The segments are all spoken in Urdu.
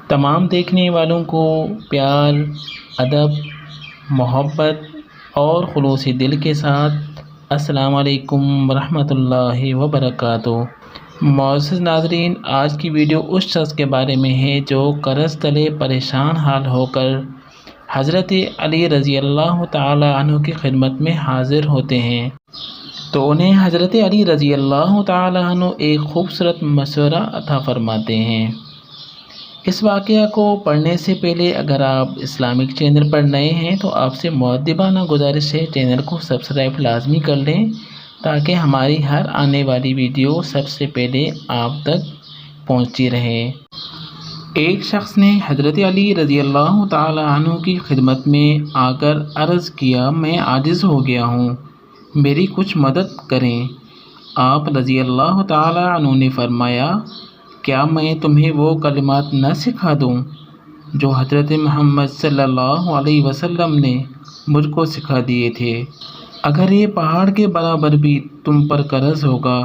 تمام دیکھنے والوں کو پیار، ادب، محبت اور خلوص دل کے ساتھ السلام علیکم ورحمۃ اللہ وبرکاتہ۔ معزز ناظرین، آج کی ویڈیو اس شخص کے بارے میں ہے جو قرض تلے پریشان حال ہو کر حضرت علی رضی اللہ تعالی عنہ کی خدمت میں حاضر ہوتے ہیں، تو انہیں حضرت علی رضی اللہ تعالی عنہ ایک خوبصورت مشورہ عطا فرماتے ہیں۔ اس واقعہ کو پڑھنے سے پہلے اگر آپ اسلامک چینل پر نئے ہیں تو آپ سے مؤدبانہ گزارش ہے چینل کو سبسکرائب لازمی کر لیں تاکہ ہماری ہر آنے والی ویڈیو سب سے پہلے آپ تک پہنچتی رہے۔ ایک شخص نے حضرت علی رضی اللہ تعالی عنہ کی خدمت میں آ کر عرض کیا، میں عاجز ہو گیا ہوں، میری کچھ مدد کریں۔ آپ رضی اللہ تعالی عنہ نے فرمایا، کیا میں تمہیں وہ کلمات نہ سکھا دوں جو حضرت محمد صلی اللہ علیہ وسلم نے مجھ کو سکھا دیے تھے؟ اگر یہ پہاڑ کے برابر بھی تم پر قرض ہوگا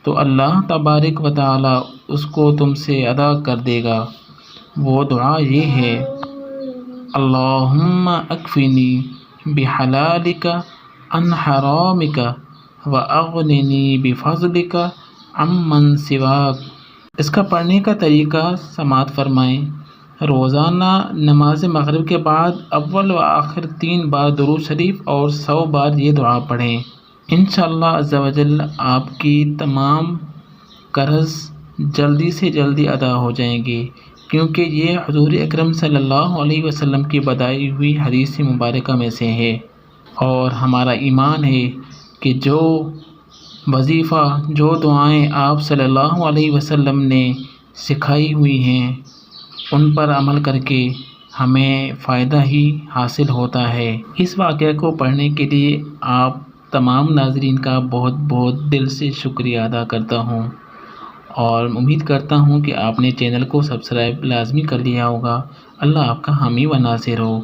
تو اللہ تبارک و تعالی اس کو تم سے ادا کر دے گا۔ وہ دعا یہ ہے، اللہم اکفنی بحلالک عن حرامک واغننی بفضلک عمن سواک۔ اس کا پڑھنے کا طریقہ سماعت فرمائیں۔ روزانہ نماز مغرب کے بعد اول و آخر 3 بار درود شریف اور 100 بار یہ دعا پڑھیں۔ انشاءاللہ عز و جل آپ کی تمام قرض جلدی سے جلدی ادا ہو جائیں گے، کیونکہ یہ حضور اکرم صلی اللہ علیہ وسلم کی بتائی ہوئی حدیث مبارکہ میں سے ہے، اور ہمارا ایمان ہے کہ جو وظیفہ، جو دعائیں آپ صلی اللہ علیہ وسلم نے سکھائی ہوئی ہیں ان پر عمل کر کے ہمیں فائدہ ہی حاصل ہوتا ہے۔ اس واقعہ کو پڑھنے کے لیے آپ تمام ناظرین کا بہت بہت دل سے شکریہ ادا کرتا ہوں، اور امید کرتا ہوں کہ آپ نے چینل کو سبسکرائب لازمی کر لیا ہوگا۔ اللہ آپ کا حامی و ناصر ہو۔